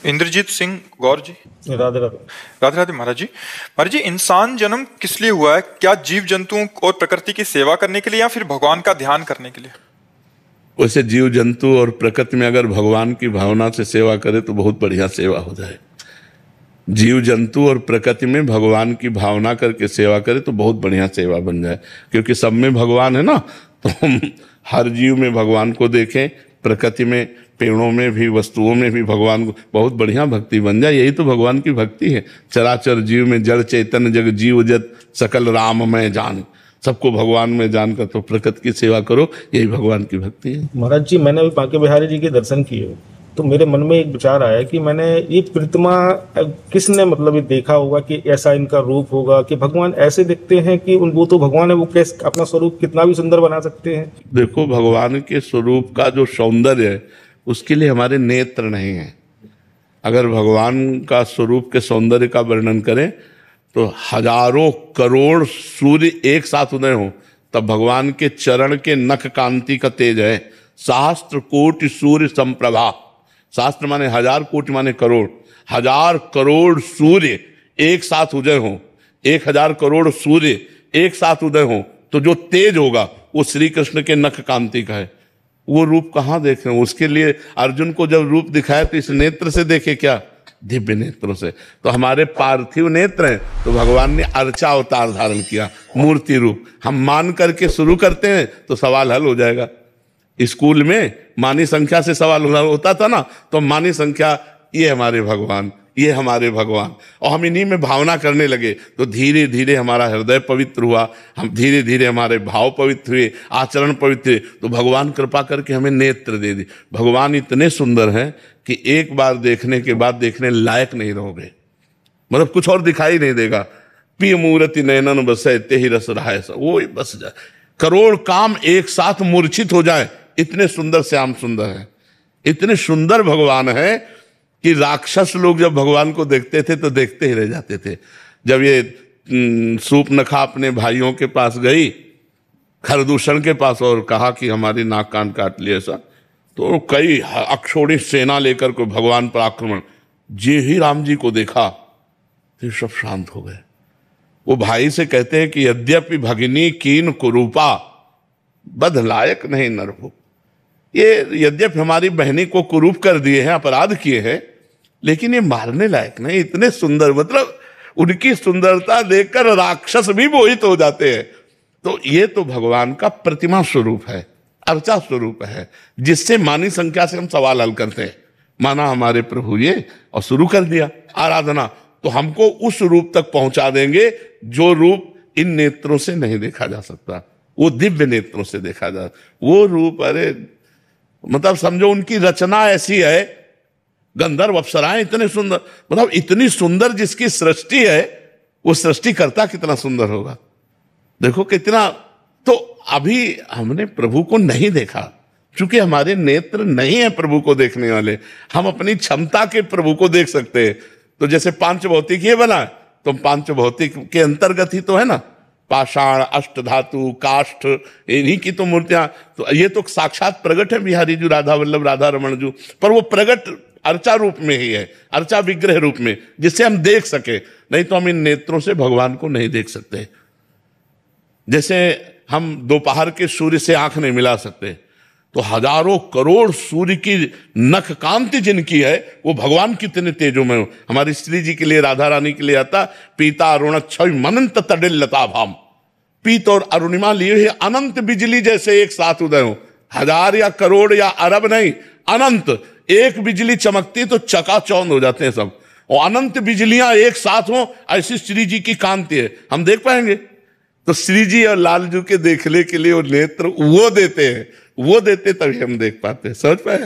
इंद्रजीत सिंह गौर जी। राधे राधे। राधे राधे महाराज जी। महाराज जी, इंसान जन्म किस लिए हुआ है? क्या जीव जंतुओं और प्रकृति की सेवा करने के लिए या फिर भगवान का ध्यान करने के लिए? वैसे जीव जंतु और प्रकृति में अगर भगवान की भावना से सेवा करे तो बहुत बढ़िया सेवा हो जाए। जीव जंतु और प्रकृति में भगवान की भावना करके सेवा करे तो बहुत बढ़िया सेवा बन जाए, क्योंकि सब में भगवान है ना। तो हम हर जीव में भगवान को देखें, प्रकृति में, पेड़ों में भी, वस्तुओं में भी भगवान को, बहुत बढ़िया भक्ति बन जाए। यही तो भगवान की भक्ति है। चराचर जीव में जड़ चैतन्य जग जीव जत सकल राम में जान, सबको भगवान में जानकर तो प्रकृति की सेवा करो, यही भगवान की भक्ति है। महाराज जी, मैंने अभी बांके बिहारी जी के दर्शन किए तो मेरे मन में एक विचार आया कि मैंने ये प्रतिमा किसने मतलब ये देखा होगा कि ऐसा इनका रूप होगा कि भगवान ऐसे दिखते हैं कि वो तो भगवान है, वो कैसे अपना स्वरूप कितना भी सुंदर बना सकते हैं। देखो, भगवान के स्वरूप का जो सौंदर्य है उसके लिए हमारे नेत्र नहीं है। अगर भगवान का स्वरूप के सौंदर्य का वर्णन करें तो हजारों करोड़ सूर्य एक साथ उदय हो तब भगवान के चरण के नख कांति का तेज है। सहस्त्र कोटि सूर्य संप्रभा, शास्त्र माने हजार, कोटि माने करोड़। हजार करोड़ सूर्य एक साथ उदय हो, 1000 करोड़ सूर्य एक साथ उदय हो तो जो तेज होगा वो श्री कृष्ण के नख कांति का है। वो रूप कहाँ देख रहे हैं? उसके लिए अर्जुन को जब रूप दिखाया तो इस नेत्र से देखे क्या? दिव्य नेत्रों से। तो हमारे पार्थिव नेत्र हैं तो भगवान ने अर्चा अवतार धारण किया, मूर्ति रूप। हम मान करके शुरू करते हैं तो सवाल हल हो जाएगा। स्कूल में मानी संख्या से सवाल होता था ना, तो मानी संख्या, ये हमारे भगवान, ये हमारे भगवान, और हम इन्हीं में भावना करने लगे तो धीरे धीरे हमारा हृदय पवित्र हुआ, हम धीरे धीरे हमारे भाव पवित्र हुए, आचरण पवित्र हुए, तो भगवान कृपा करके हमें नेत्र दे दी। भगवान इतने सुंदर हैं कि एक बार देखने के बाद देखने लायक नहीं रहोगे, मतलब कुछ और दिखाई नहीं देगा। पिय मूर्ति नयनन बसे ते ही रस रहा, वो ही बस जाए, करोड़ काम एक साथ मूर्छित हो जाए, इतने सुंदर श्याम सुंदर है, इतने सुंदर भगवान है कि राक्षस लोग जब भगवान को देखते थे तो देखते ही रह जाते थे। जब ये सूर्पनखा अपने भाइयों के पास गई, खरदूषण के पास, और कहा कि हमारी नाक कान काट लिया ऐसा, तो कई अक्षौणी सेना लेकर को भगवान पर आक्रमण। जे ही राम जी को देखा तो सब शांत हो गए। वो भाई से कहते हैं कि यद्यपि भगिनी कीन कुरूपा बध लायक नहीं नरभु, ये यद्यपि हमारी बहनी को कुरूप कर दिए हैं, अपराध किए हैं, लेकिन ये मारने लायक नहीं। इतने सुंदर, मतलब उनकी सुंदरता देखकर राक्षस भी मोहित हो जाते हैं। तो ये तो भगवान का प्रतिमा स्वरूप है, अर्चा स्वरूप है, जिससे मानी संख्या से हम सवाल हल करते हैं। माना हमारे प्रभु ये, और शुरू कर दिया आराधना, तो हमको उस रूप तक पहुंचा देंगे जो रूप इन नेत्रों से नहीं देखा जा सकता, वो दिव्य नेत्रों से देखा जा। वो रूप, अरे मतलब समझो उनकी रचना ऐसी है, गंधर्व अप्सराएं इतने सुंदर, मतलब इतनी सुंदर जिसकी सृष्टि है, वो सृष्टिकर्ता कितना सुंदर होगा। देखो कितना। तो अभी हमने प्रभु को नहीं देखा, क्योंकि हमारे नेत्र नहीं है प्रभु को देखने वाले। हम अपनी क्षमता के प्रभु को देख सकते हैं। तो जैसे पांच भौतिक ये बना, तो पांच भौतिक के अंतर्गत ही तो है ना, पाषाण, अष्ट धातु, काष्ठ, इन्हीं की तो मूर्तियां। तो ये तो साक्षात प्रगट है बिहारी जी, राधा वल्लभ, राधा रमण जी, पर वो प्रगट अर्चा रूप में ही है, अर्चा विग्रह रूप में, जिससे हम देख सके। नहीं तो हम इन नेत्रों से भगवान को नहीं देख सकते। जैसे हम दोपहर के सूर्य से आंख नहीं मिला सकते, तो हजारों करोड़ सूर्य की नख कांति जिनकी है, वो भगवान कितने तेजों में हो। हमारी श्री जी के लिए, राधा रानी के लिए आता, पीता अरुण छवि मनंत तडिल लता भाम, पीत और अरुणिमा लिए हुए अनंत बिजली जैसे एक साथ उदय हो। हजार या करोड़ या अरब नहीं, अनंत। एक बिजली चमकती तो चकाचौंध हो जाते हैं सब, और अनंत बिजलियां एक साथ हो, ऐसी श्री जी की कांति है। हम देख पाएंगे? तो श्री जी और लालजू के देखने के लिए वो नेत्र वो देते हैं, वो देते तभी हम देख पाते हैं। समझ पाए?